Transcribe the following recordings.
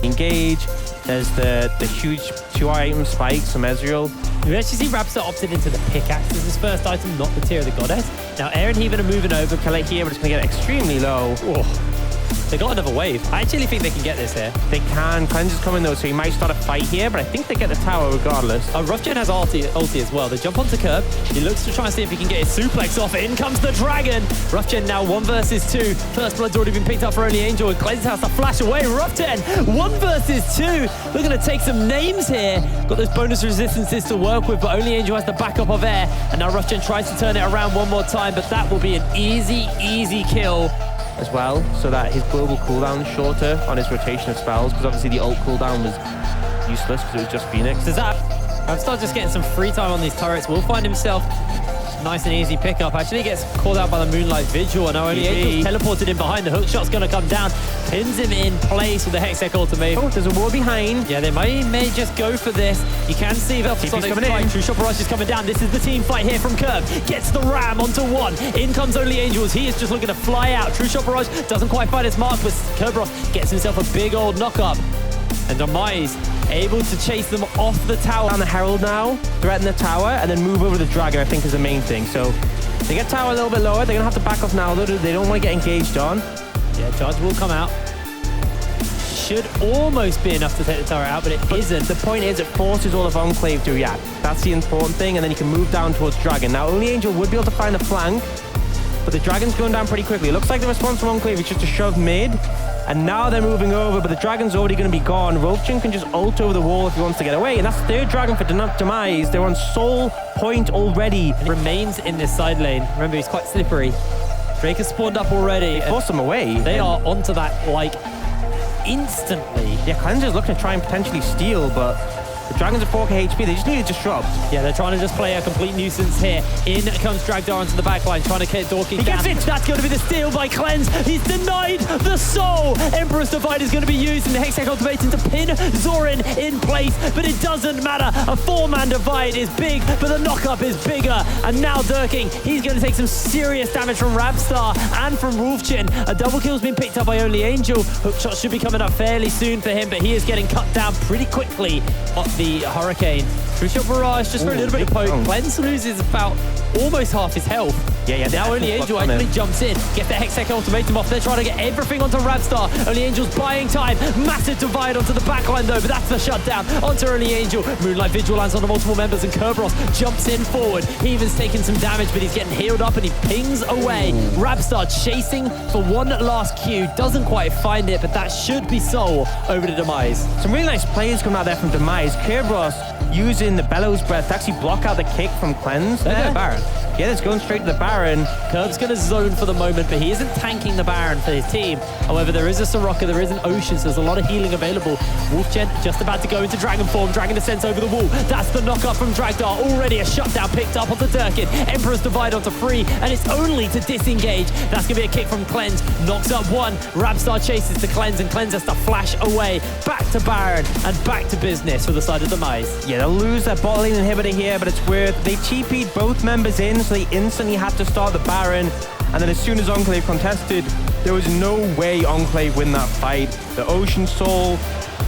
engage. There's the huge 2-item spikes from Ezreal. We actually see Rapstar opted into the pickaxe as his first item, not the Tear of the Goddess. Now, Air and Heaven are moving over. Collect here, but it's going to get extremely low. Oh. They got another wave. I actually think they can get this here. They can. Cleanse is coming though, so he might start a fight here, but I think they get the tower regardless. Roughgen has ulti as well. They jump onto Curb. He looks to try and see if he can get his suplex off. In comes the Dragon. Roughgen now 1 versus 2. First blood's already been picked up for Only Angel, and Cleanse has to flash away. Roughgen 1 versus 2. They're going to take some names here. Got those bonus resistances to work with, but Only Angel has the backup of Air. And now Roughgen tries to turn it around one more time, but that will be an easy kill as well, so that his global cooldown is shorter on his rotation of spells, because obviously the ult cooldown was useless because it was just Phoenix. Does that Rapstar just getting some free time on these turrets will find himself nice and easy pickup. Actually gets called out by the Moonlight Vigil, and now Only Angel's teleported in behind. The hook shot's going to come down, pins him in place with the Hextech ultimate. Oh, there's a war behind. Yeah, they may just go for this. You can see that Sonic Strike. True Shot Barrage is coming down. This is the team fight here from Curb. Gets the ram onto 1. In comes Only Angels. He is just looking to fly out. True Shot Barrage doesn't quite find his mark, but Kerberos gets himself a big old knock-up. And Demise able to chase them off the tower. Down the Herald now, threaten the tower, and then move over the Dragon, I think, is the main thing. So they get tower a little bit lower. They're going to have to back off now, though. They don't want to get engaged on. Yeah, charge will come out. Should almost be enough to take the tower out, but it isn't. The point is, it forces all of Enclave to react. That's the important thing, and then you can move down towards Dragon. Now, Only Angel would be able to find a flank, but the Dragon's going down pretty quickly. It looks like the response from Enclave is just to shove mid, and now they're moving over, but the Dragon's already going to be gone. Rovchin can just ult over the wall if he wants to get away, and that's the 3rd Dragon for Demise. They're on Soul Point already. And remains in this side lane. Remember, he's quite slippery. Drake has spawned up already. Force them away. They are onto that, like, instantly. Yeah, Cleanser's looking to try and potentially steal, but the Dragon's at 4k HP. They just need to disrupt. Yeah, they're trying to just play a complete nuisance here. In comes Dragdar onto the backline, trying to get Dorking down. He gets it! That's going to be the steal by Cleanse. He's denied the soul. Emperor's Divide is going to be used in the Hextech ultimatum to pin Zorin in place, but it doesn't matter. A 4-man divide is big, but the knockup is bigger. And now Durking, he's going to take some serious damage from Rapstar and from Wolfchin. A double kill's been picked up by Only Angel. Hookshot should be coming up fairly soon for him, but he is getting cut down pretty quickly off the Hurricane. True Shot Barrage just for a little bit of poke. Cleanse loses about almost half his health. Yeah. Now Only Angel actually jumps in, gets the Hextech ultimatum off. They're trying to get everything onto Rapstar. Only Angel's buying time. Massive divide onto the backline though, but that's the shutdown onto Only Angel. Moonlight Vigil lands onto multiple members, and Kerberos jumps in forward. He even's taking some damage, but he's getting healed up and he pings away. Rapstar chasing for one last Q. Doesn't quite find it, but that should be Soul over to Demise. Some really nice plays coming out there from Demise. Kerberos using the Bellows Breath to actually block out the kick from Cleanse. They're going Baron. Yeah, it's going straight to the Baron. Curb's going to zone for the moment, but he isn't tanking the Baron for his team. However, there is a Soraka, there is an Ocean, so there's a lot of healing available. Wolfgen just about to go into Dragon form. Dragon Descents over the wall. That's the knock-up from Dragdar. Already a shutdown picked up onto Durkin. Emperor's Divide onto 3, and it's only to disengage. That's going to be a kick from Cleanse. Knocks up 1. Rapstar chases to Cleanse, and Cleanse has to flash away. Back to Baron, and back to business for the side of Demise. Yeah, they'll lose their bot lane inhibitor here, but it's worth. They TP'd both members in, so they instantly had to start the Baron. And then as soon as Enclave contested, there was no way Enclave win that fight. The Ocean Soul,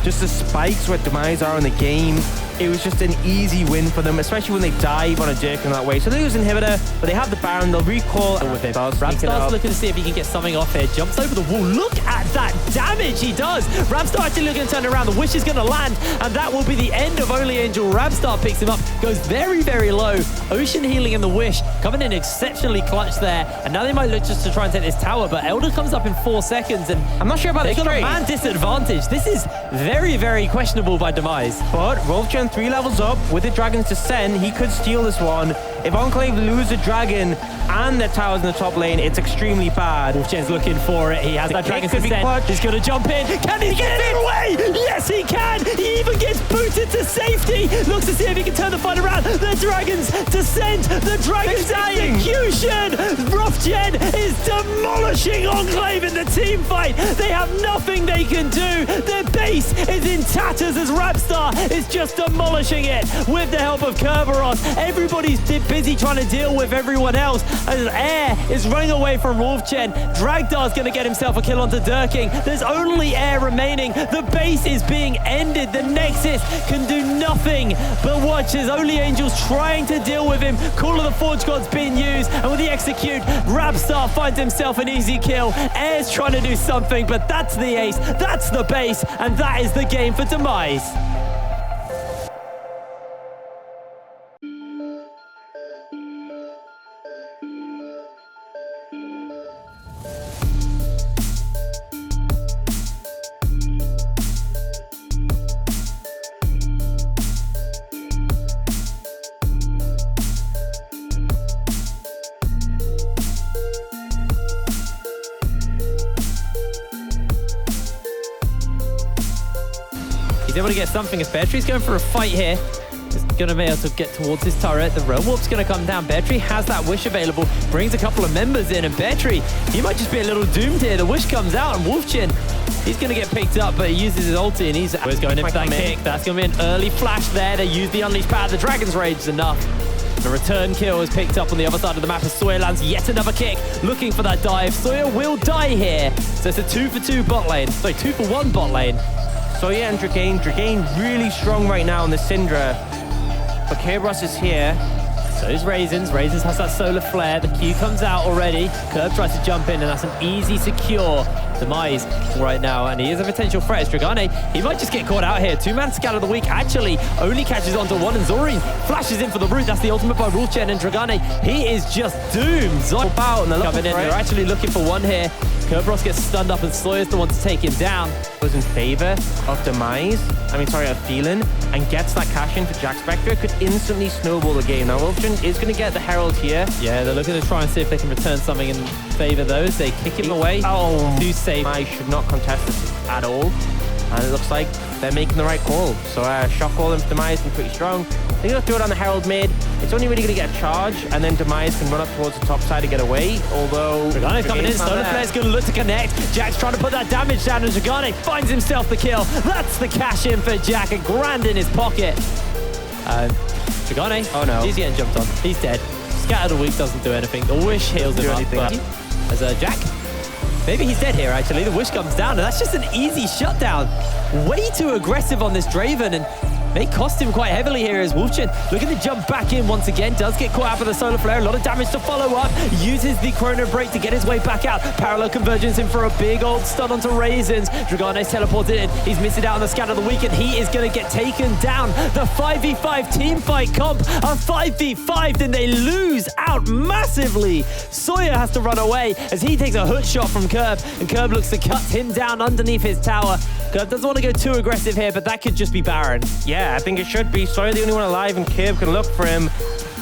just the spikes where Demise are in the game. It was just an easy win for them, especially when they dive on a Dirk in that way. So they lose inhibitor, but they have the Baron. They'll recall with it. Rapstar's looking to see if he can get something off here. Jumps over the wall. Look at that damage he does. Rapstar actually looking to turn it around. The Wish is going to land, and that will be the end of Only Angel. Rapstar picks him up, goes very, very low. Ocean healing and the Wish coming in exceptionally clutch there. And now they might look just to try and take this tower, but Elder comes up in 4 seconds, and I'm not sure about this. They've got a man disadvantage. This is very, very questionable by Demise. But Wolfgen 3 levels up with the Dragon's Descent. He could steal this one. If Enclave lose the Dragon and their towers in the top lane, it's extremely bad. Wolfgen's looking for it. He has that Dragon's Descent. He's going to jump in. Can he get it away? Yes, he can. He even gets booted to safety. Looks to see if he can turn the fight around. The Dragon's Descent. The Dragon's execution. Roughgen is demolishing Enclave in the team fight. They have nothing they can do. They're base is in tatters as Rapstar is just demolishing it with the help of Kerberos. Everybody's busy trying to deal with everyone else. As Air is running away from Wolfchen. Dragdar's going to get himself a kill onto Durking. There's only Air remaining. The base is being ended. The Nexus can do nothing but watch as Only Angels trying to deal with him. Call of the Forge God's being used, and with the execute, Rapstar finds himself an easy kill. Air's trying to do something, but that's the ace, that's the base, and that is the game for Demise. He's able to get something as Beartree's going for a fight here. He's going to be able to get towards his turret. The Realm Warp's going to come down. Beartree has that Wish available, brings a couple of members in, and Beartree, he might just be a little doomed here. The Wish comes out, and Wolfchin, he's going to get picked up, but he uses his ulti, and he's going in for that kick. That's going to be an early flash there. They use the Unleashed Power. The Dragon's Rage is enough. The return kill is picked up on the other side of the map as Sawyer lands yet another kick, looking for that dive. Sawyer will die here. So it's a 2-for-2 bot lane. Sorry, 2-for-1 bot lane. Sawyer and Dragain really strong right now on the Syndra. But Kerberos is here. So is Raisins. Raisins has that solar flare. The Q comes out already. Curb tries to jump in, and that's an easy, secure Demise right now. And he is a potential threat. As Dragane, he might just get caught out here. Two-man scout of the week actually only catches onto one, and Zorin flashes in for the root. That's the ultimate by Wolfchen, and Dragane, he is just doomed. Zorin coming in. They're actually looking for one here. Kerberos gets stunned up, and Sawyer's the one to take him down. Was in favor of Demise, of Phelan, and gets that cash in for Jack Spectre. Could instantly snowball the game. Now Wolfchen is going to get the Herald here. Yeah, they're looking to try and see if they can return something in favor of those. They kick him away. Oh, too safe. I should not contest this at all. And it looks like they're making the right call. So shock call and Demise and pretty strong. They're going to throw it on the Herald mid. It's only really going to get a charge, and then Demise can run up towards the top side to get away. Although Dragane's coming in, Solar Flare's going to look to connect. Jack's trying to put that damage down, and Dragane finds himself the kill. That's the cash in for Jack, a grand in his pocket. Dragane, oh no, he's getting jumped on. He's dead. Scatter the Weak doesn't do anything. The Wish heals him up. But as Jack, maybe he's dead here, actually. The Wish comes down, and that's just an easy shutdown. Way too aggressive on this Draven, and may cost him quite heavily here as Wolfchen looking to jump back in once again. Does get caught out with the Solar Flare. A lot of damage to follow up. Uses the Chrono Break to get his way back out. Parallel Convergence in for a big old stun onto Raisins. Dragane's teleported in. He's missing out on the scan of the week, and he is going to get taken down. The 5v5 team fight comp, a 5v5, then they lose out massively. Sawyer has to run away as he takes a hook shot from Curb, and Curb looks to cut him down underneath his tower. Curb doesn't want to go too aggressive here, but that could just be Baron. Yeah, I think it should be. Sawyer the only one alive, and Curb can look for him.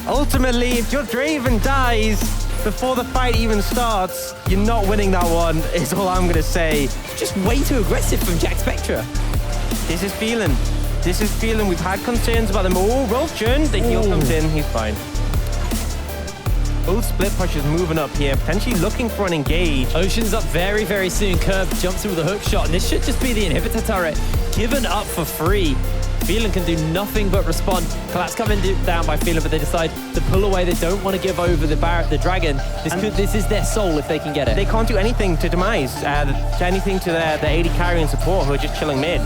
Ultimately, if your Draven dies before the fight even starts, you're not winning that one, is all I'm going to say. Just way too aggressive from Jack Spectre. This is Phelan. This is Phelan. We've had concerns about them. Oh, Rolfchen, the heal comes in. He's fine. Both split pushes moving up here, potentially looking for an engage. Ocean's up very, very soon. Curb jumps in with a hook shot, and this should just be the inhibitor turret given up for free. Phelan can do nothing but respond. Collapse coming down by Phelan, but they decide to pull away. They don't want to give over the dragon. This is their soul if they can get it. They can't do anything to Demise, anything to their AD carry and support who are just chilling mid.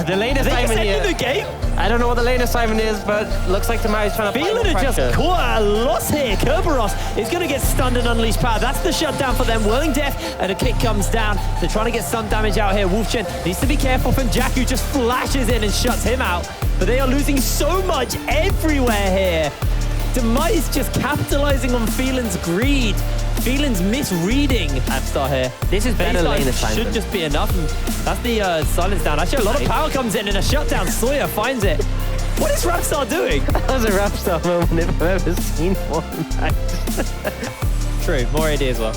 The lane assignment here. The game? I don't know what the lane assignment is, but looks like Demise trying to Phelan had just caught a loss here. Kerberos is going to get stunned and unleash power. That's the shutdown for them. Whirling Death, and a kick comes down. They're trying to get some damage out here. Wolfchen needs to be careful from Jack, who just flashes in and shuts him out. But they are losing so much everywhere here. Demise just capitalizing on Phelan's greed. Phelan's misreading Abstar here. This is better lane assignment. Should just be enough. And that's the silence down. Actually, a lot of power comes in, and a shutdown. Sawyer finds it. What is Rapstar doing? That was a Rapstar moment if I've ever seen one. True, more AD as well.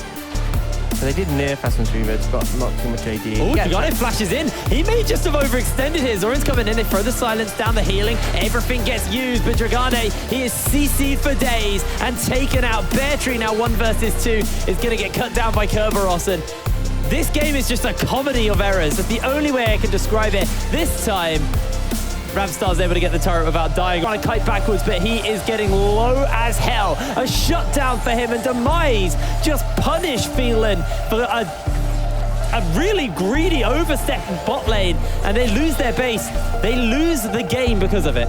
So they did nerf Assassin's Creed, but it's got not too much AD. Oh, Dragane flashes in. He may just have overextended here. Zorin's coming in. They throw the silence down, the healing. Everything gets used, but Dragane, he is CC'd for days and taken out. Beartree now 1 versus 2 is going to get cut down by Kerberos, and This game is just a comedy of errors. That's the only way I can describe it. This time, Ravstar's able to get the turret without dying. Trying to kite backwards, but he is getting low as hell. A shutdown for him, and Demise just punished Phelan for a really greedy overstep in bot lane, and they lose their base. They lose the game because of it.